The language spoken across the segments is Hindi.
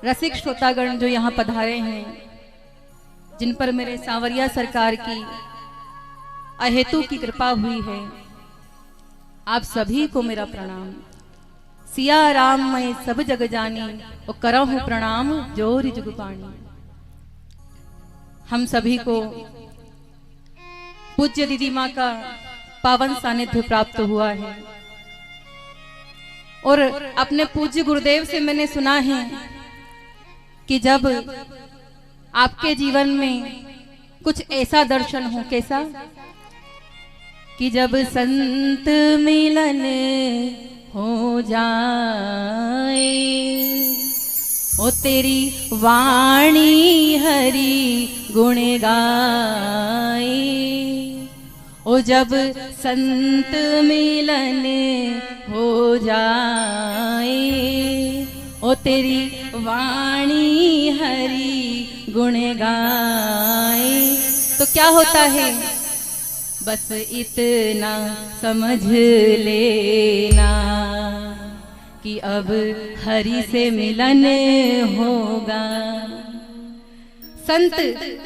रसिक श्रोतागण जो यहाँ पधारे हैं, जिन पर मेरे सांवरिया सरकार की अहेतु की कृपा हुई है, आप सभी को मेरा प्रणाम। सिया राम मैं सब जग जानी, और करहूं प्रणाम जोर जुग पानी। हम सभी को पूज्य दीदी माँ का पावन सानिध्य प्राप्त हुआ है, और अपने पूज्य गुरुदेव से मैंने सुना है कि जब आपके जीवन में कुछ ऐसा दर्शन हो, कैसा कि जब संत मिलन हो जाए, ओ तेरी वाणी हरि गुण गाए। ओ जब संत मिलन हो जाए, ओ तेरी वाणी हरि गुण गाए। तो क्या होता है, बस इतना समझ लेना कि अब हरि से मिलन होगा। संत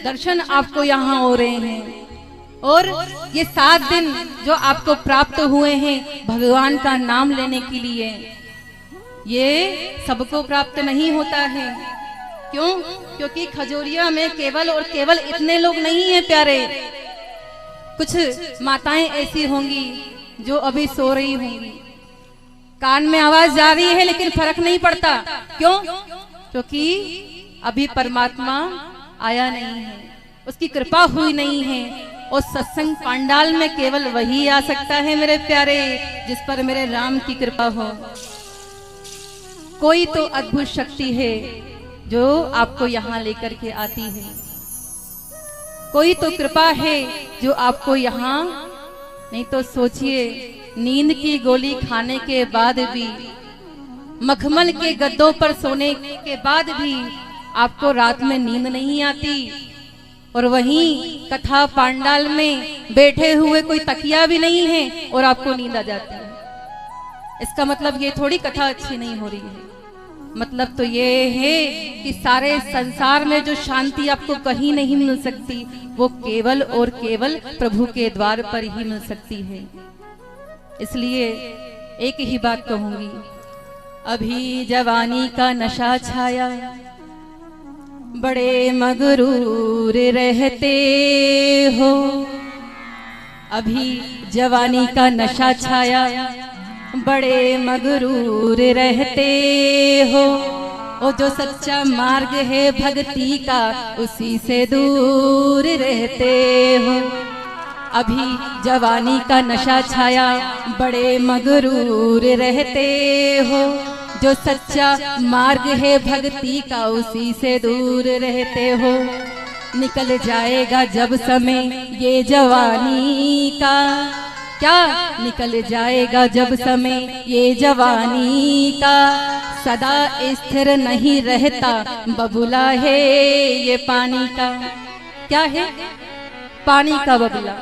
दर्शन आपको यहाँ हो रहे हैं, और ये 7 दिन जो आपको प्राप्त हुए हैं भगवान का नाम लेने के लिए, ये सबको प्राप्त नहीं होता है। क्यों? क्योंकि खजूरिया में केवल और केवल इतने लोग नहीं हैं प्यारे। कुछ माताएं ऐसी होंगी जो अभी सो रही होंगी, कान में आवाज जा रही है लेकिन फर्क नहीं पड़ता। क्यों? क्योंकि अभी परमात्मा आया नहीं है, उसकी कृपा हुई नहीं है। और सत्संग पांडाल में केवल वही आ सकता है मेरे प्यारे, जिस पर मेरे राम की कृपा हो। कोई तो अद्भुत शक्ति है जो आपको यहाँ लेकर के आती है, कोई तो कृपा है जो आपको यहाँ, नहीं तो सोचिए नींद की गोली खाने के बाद भी, मखमल के गद्दों पर सोने के बाद भी आपको रात में नींद नहीं आती, और वहीं कथा पांडाल में बैठे हुए कोई तकिया भी नहीं है और आपको नींद आ जाती है। इसका मतलब ये थोड़ी कथा अच्छी नहीं हो रही है, मतलब तो ये है कि सारे संसार में जो शांति आपको कहीं नहीं मिल सकती, वो केवल और केवल प्रभु के द्वार पर ही मिल सकती है। इसलिए एक ही बात कहूंगी, अभी जवानी का नशा छाया, बड़े मगरूर रहते हो। अभी जवानी का नशा छाया, बड़े मगरूर रहते हो। और जो सच्चा मार्ग है भक्ति का, उसी से दूर रहते हो। अभी जवानी का नशा छाया, बड़े मगरूर रहते हो। जो सच्चा मार्ग है भक्ति का, उसी से दूर रहते हो। निकल जाएगा जब समय ये जवानी का, क्या निकल जाएगा जब समय ये जवानी का। सदा स्थिर नहीं रहता, बबूला है ये पानी का। क्या है? पानी का बबूला।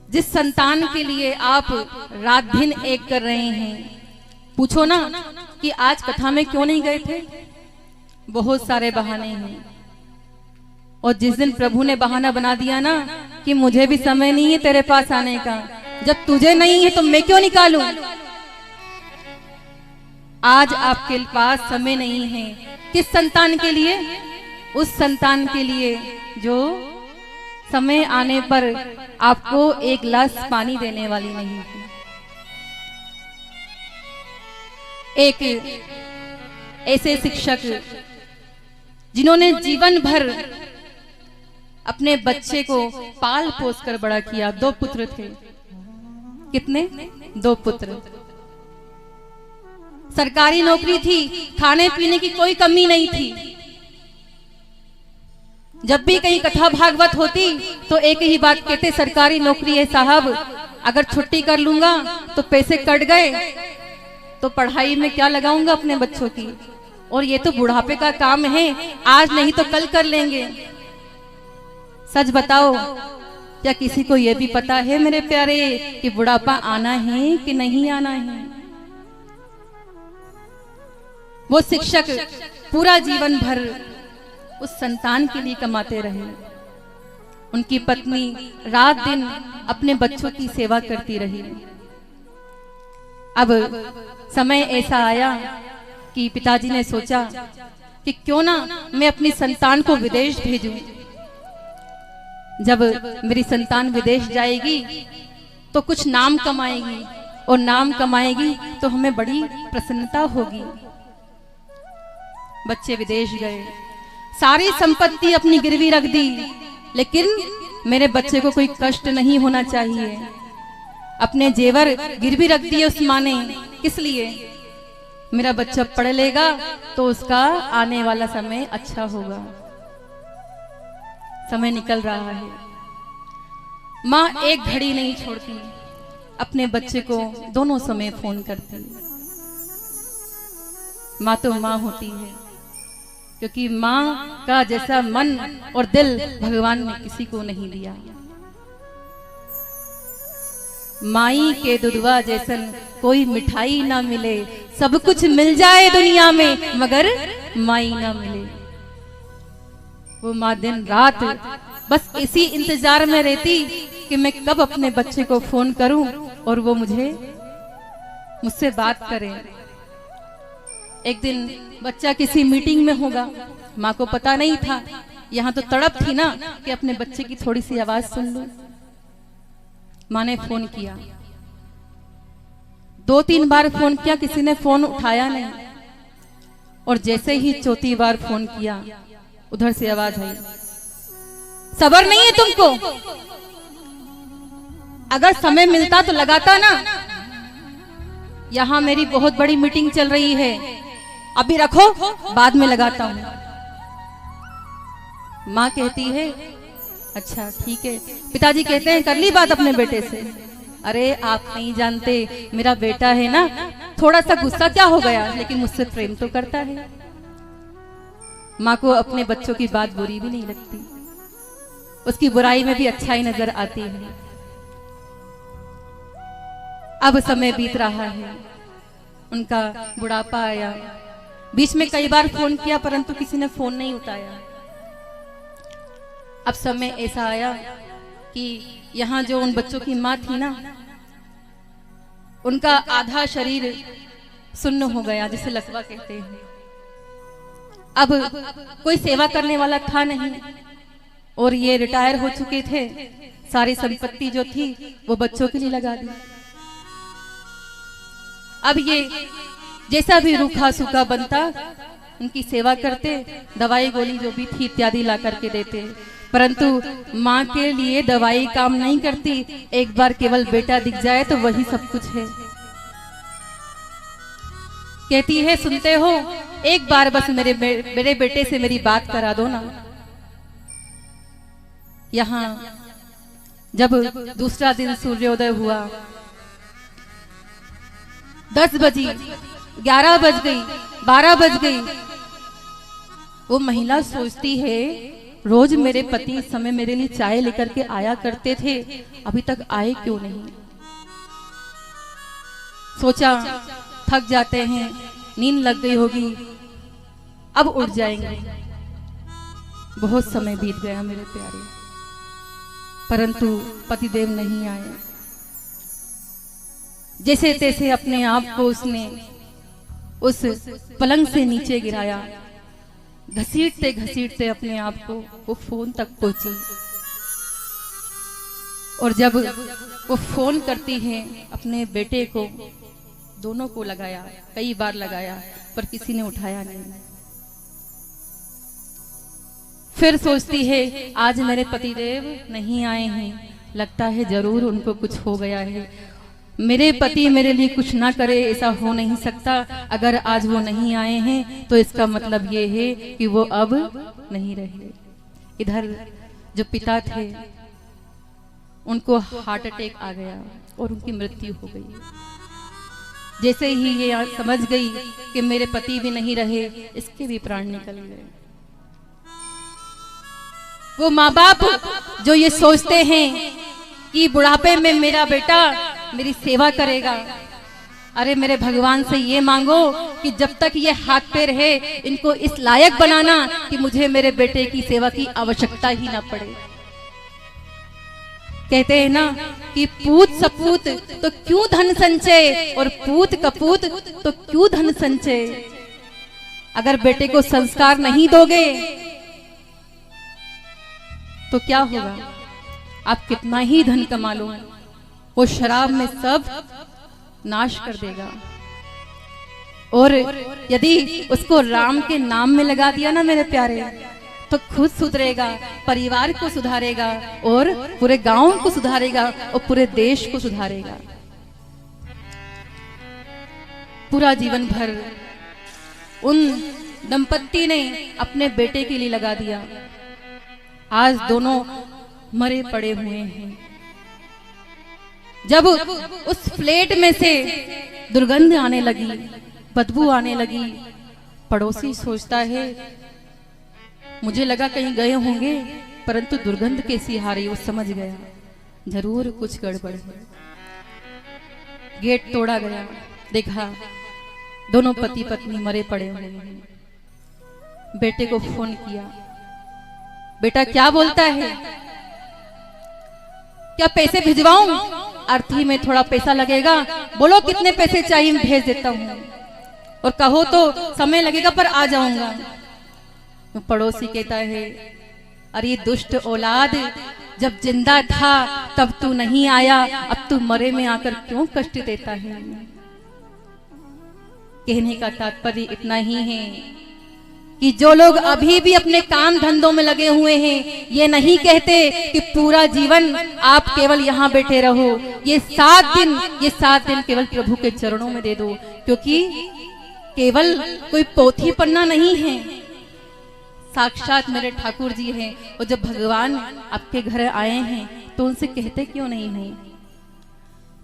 जिस संतान के लिए आप रात दिन एक कर रहे हैं, पूछो ना कि आज कथा में क्यों नहीं गए थे। बहुत सारे बहाने हैं, और जिस दिन प्रभु ने बहाना बना दिया ना कि मुझे भी समय नहीं है तेरे पास आने का, जब तुझे नहीं है तो मैं क्यों निकालूं। आज आपके पास समय नहीं है, किस संतान के लिए? उस संतान के लिए जो समय आने पर आपको एक गिलास पानी देने वाली नहीं है। एक ऐसे शिक्षक जिन्होंने जीवन भर अपने बच्चे को पाल पोस कर बड़ा किया। 2 पुत्र थे। कितने? 2 पुत्र। सरकारी नौकरी थी, खाने पीने की कोई कमी नहीं थी। जब भी कहीं कथा भागवत होती तो एक ही बात कहते, सरकारी नौकरी है साहब, अगर छुट्टी कर लूंगा तो पैसे कट गए, तो पढ़ाई में क्या लगाऊंगा अपने बच्चों की, और ये तो बुढ़ापे का काम है, आज नहीं तो कल कर लेंगे। सच बताओ, क्या किसी को ये भी पता है मेरे प्यारे कि बुढ़ापा आना है कि नहीं आना है? वो शिक्षक पूरा जीवन भर उस संतान के लिए कमाते रहे। उनकी पत्नी रात दिन अपने बच्चों की सेवा करती रही। अब समय ऐसा आया कि पिताजी ने सोचा कि क्यों ना मैं अपनी संतान को विदेश भेजूं। जब मेरी संतान विदेश जाएगी तो कुछ नाम कमाएगी, और नाम कमाएगी तो हमें बड़ी प्रसन्नता होगी। बच्चे विदेश गए, सारी संपत्ति अपनी गिरवी रख दी, लेकिन मेरे बच्चे को कोई कष्ट नहीं होना चाहिए। अपने जेवर गिरवी रख दिए उस माँ ने, किस लिए? मेरा बच्चा पढ़ लेगा तो उसका आने वाला समय अच्छा होगा। समय निकल रहा है, माँ एक घड़ी नहीं छोड़ती, अपने बच्चे को दोनों समय फोन करती। माँ तो माँ होती है, क्योंकि माँ का जैसा मन और दिल भगवान ने किसी को नहीं दिया। माई के दुधवा जैसन कोई मिठाई ना मिले, सब कुछ मिल जाए दुनिया में मगर माई ना मिले। वो माँ दिन रात बस इसी इंतजार में रहती कि मैं कब अपने बच्चे को फोन करूं और वो मुझसे बात करे। एक दिन बच्चा किसी मीटिंग में होगा, माँ को पता नहीं था, यहाँ तो तड़प थी ना कि अपने बच्चे की थोड़ी सी आवाज सुन लूं। माँ ने फोन किया, 2-3 बार फोन किया, किसी ने फोन उठाया नहीं। और जैसे ही चौथी बार फोन किया, उधर से आवाज आई, सब्र नहीं है तुमको? अगर समय मिलता तो लगाता ना, यहां मेरी बहुत बड़ी मीटिंग चल रही है, अभी रखो, बाद में लगाता हूं। माँ कहती है अच्छा ठीक है। पिताजी कहते हैं कर ली बात अपने बेटे से? अरे आप नहीं जानते, मेरा बेटा है ना, थोड़ा सा गुस्सा क्या हो गया, लेकिन मुझसे प्रेम तो करता है। माँ को अपने बच्चों की बात बुरी भी नहीं लगती, उसकी बुराई में भी अच्छाई नजर आती है। अब समय बीत रहा है, उनका बुढ़ापा आया। बीच में कई बार फोन किया परंतु किसी ने फोन नहीं उठाया। अब समय ऐसा आया कि यहाँ जो उन बच्चों की माँ थी ना, उनका आधा शरीर सुन्न हो गया, जिसे लकवा कहते हैं। अब कोई सेवा करने वाला था नहीं, और ये रिटायर हो चुके थे। सारी संपत्ति जो थी वो बच्चों के लिए लगा दी। अब ये जैसा भी रूखा सूखा बनता, उनकी सेवा करते, दवाई गोली जो भी थी इत्यादि ला करके देते। परंतु माँ के लिए दवाई काम नहीं करती, एक बार केवल बेटा दिख जाए तो वही सब कुछ है। कहती है सुनते हो, एक बार बस मेरे बेटे से मेरी बात करा दो ना। यहाँ जब दूसरा दिन सूर्योदय हुआ, 10 बजी, 11 बज गई, 12 बज गई। वो महिला सोचती है रोज मेरे पति इस समय मेरे लिए चाय लेकर के आया करते थे, अभी तक आए क्यों नहीं। सोचा थक जाते हैं, नींद लग गई होगी, अब उठ जाएंगे। बहुत समय बीत गया मेरे प्यारे, परंतु पतिदेव नहीं आए। जैसे तैसे अपने आप को उसने उस पलंग से नीचे गिराया, घसीटते घसीटते अपने आप को वो फोन तक पहुंची। और जब वो फोन करती है अपने बेटे को, दोनों को लगाया, कई बार लगाया, पर किसी ने उठाया नहीं। फिर सोचती है आज मेरे पतिदेव नहीं आए हैं, लगता है जरूर उनको कुछ हो गया है। मेरे पति मेरे लिए कुछ ना करे, ऐसा हो नहीं सकता। अगर आज वो नहीं आए हैं तो इसका मतलब ये है कि वो अब नहीं रहे। इधर जो पिता थे उनको हार्ट अटैक आ गया और उनकी मृत्यु हो गई। जैसे ही ये समझ गई कि मेरे पति भी नहीं रहे, इसके भी प्राण निकल गए। वो माँ बाप जो ये सोचते हैं कि बुढ़ापे में मेरा बेटा मेरी सेवा करेगा, अरे मेरे भगवान से ये मांगो कि जब तक ये हाथ पे रहे इनको इस लायक बनाना कि मुझे मेरे बेटे की सेवा की आवश्यकता ही ना पड़े। कहते हैं ना कि पूत सपूत तो क्यों धन संचय और पूत कपूत तो क्यों धन संचय। अगर बेटे को संस्कार नहीं दोगे तो क्या होगा? आप कितना ही धन कमा लो, वो शराब में सब नाश कर देगा। और यदि उसको राम के नाम में लगा दिया ना मेरे प्यारे, तो खुद सुधरेगा, परिवार को सुधारेगा और पूरे गांव को सुधारेगा और पूरे देश को सुधारेगा। पूरा जीवन भर उन दंपत्ति ने अपने बेटे के लिए लगा दिया, आज दोनों मरे पड़े हुए हैं। जब उस फ्लैट में से दुर्गंध आने लगी, बदबू आने लगी, पड़ोसी सोचता है मुझे लगा कहीं गए होंगे, परंतु दुर्गंध कैसी आ रही वो समझ गया, जरूर कुछ गड़बड़ है। गेट तोड़ा गया, देखा दोनों पति पत्नी मरे पड़े हुए हैं। बेटे को फोन किया, बेटा क्या बोलता है, क्या पैसे भिजवाऊं? अर्थी में थोड़ा पैसा लगेगा, बोलो कितने पैसे चाहिए भेज देता हूं, और कहो तो समय लगेगा पर आ जाऊंगा। पड़ोसी कहता है अरे दुष्ट औलाद, जब जिंदा था तब तू नहीं आया, अब तू मरे में आकर क्यों कष्ट देता है। कहने का तात्पर्य इतना ही है कि जो लोग अभी भी अपने काम धंधों में लगे हुए हैं, ये नहीं कहते कि पूरा जीवन आप केवल यहाँ बैठे रहो, ये 7 दिन केवल प्रभु के चरणों में दे दो, क्योंकि केवल कोई पोथी पढ़ना नहीं है, साक्षात मेरे ठाकुर जी हैं। और जब भगवान आपके घर आए हैं तो उनसे कहते क्यों नहीं,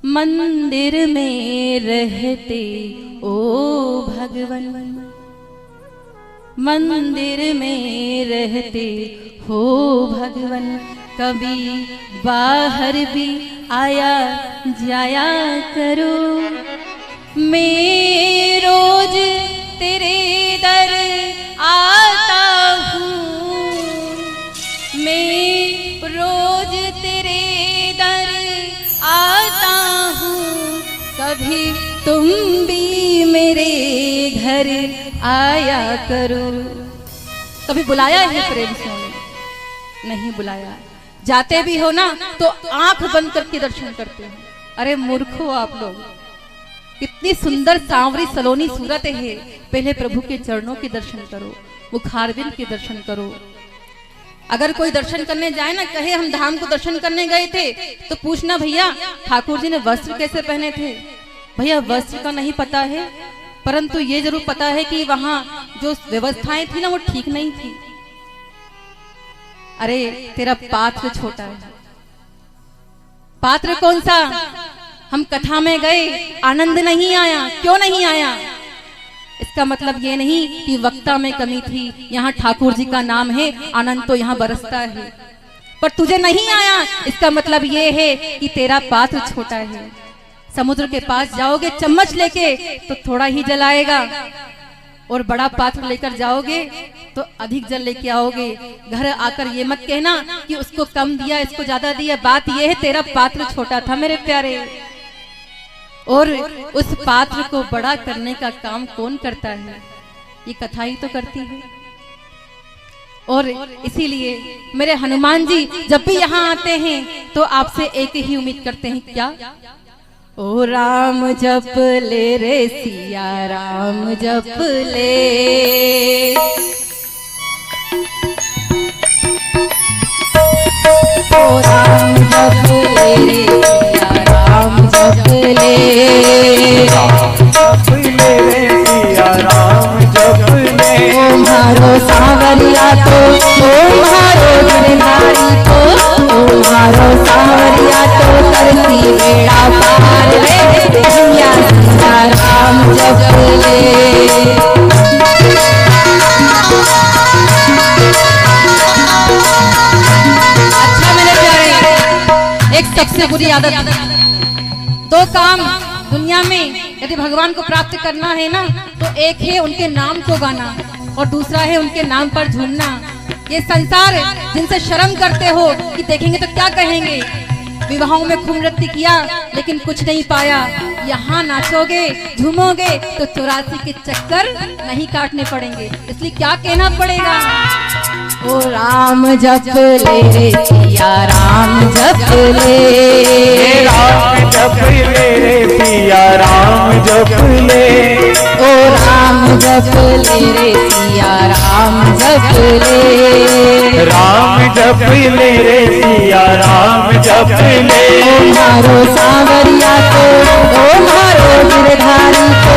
मंदिर में रहते ओ भगवान, मंदिर में रहते हो भगवान, कभी बाहर भी आया जाया करो, मैं रोज तेरे दर आता हूँ, मैं रोज तेरे दर आता हूँ, कभी तुम भी मेरे घर आया करो। कभी बुलाया है प्रेम से? नहीं बुलाया। जाते भी हो ना तो आंख बंद करके दर्शन करते हो। अरे मूर्खो आप लोग, कितनी सुंदर सांवरी सलोनी सूरत है, पहले प्रभु के चरणों के दर्शन करो, मुखारबिंद के दर्शन करो। अगर कोई दर्शन करने जाए ना, कहे हम धाम को दर्शन करने गए थे, तो पूछना भैया ठाकुर जी ने वस्त्र कैसे पहने थे। भैया वस्त्र का नहीं पता है, परंतु ये जरूर पता है कि वहां जो व्यवस्थाएं थी ना वो ठीक नहीं थी। अरे तेरा पात्र छोटा है। पात्र कौन सा? हम कथा में गए, आनंद नहीं आया। क्यों नहीं आया? इसका मतलब ये नहीं कि वक्ता में कमी थी, यहाँ ठाकुर जी का नाम है, आनंद तो यहाँ बरसता है, पर तुझे नहीं आया। इसका मतलब ये है कि तेरा पात्र छोटा है। समुद्र के पास जाओगे चम्मच लेके तो थोड़ा ही जल आएगा, और बड़ा पात्र लेकर जाओगे तो अधिक जल लेके आओगे। घर आकर ये मत कहना कि उसको कम दिया, इसको ज्यादा दिया। बात ये है तेरा पात्र छोटा था मेरे प्यारे, और उस पात्र को बड़ा करने का काम कौन करता है? ये कथा ही तो करती है। और इसीलिए मेरे हनुमान जी जब भी यहाँ आते हैं तो आपसे एक ही उम्मीद करते हैं, क्या? ओ राम जप ले रे सिया राम जप ले, ओ राम जप ले रे सिया राम जप ले, जप ले रे सिया राम जप ले। ओ मारो सांवरिया तो, ओ मारो गिरधारी तो, ओ मारो सांवरिया तो करती बेड़ा पार रे सिया राम जप ले। अच्छा मेरे प्यारे, एक सबसे बुरी आदत, दो काम दुनिया में यदि भगवान को प्राप्त करना है ना तो एक है उनके नाम को गाना और दूसरा है उनके नाम पर झूमना। ये संसार जिनसे शर्म करते हो कि देखेंगे तो क्या कहेंगे, विवाहों में खूब नृत्य किया लेकिन कुछ नहीं पाया, यहाँ नाचोगे झूमोगे तो 84 के चक्कर नहीं काटने पड़ेंगे, इसलिए क्या कहना पड़ेगा। ओ राम जप ले रे पिया राम जप ले, राम जप ले रे पिया राम जप ले, ओ राम जप ले रे पिया राम जप ले, राम जप ले रे पिया राम जप ले। ओ मारो सांवरिया को, ओ मारो गिरधारी को,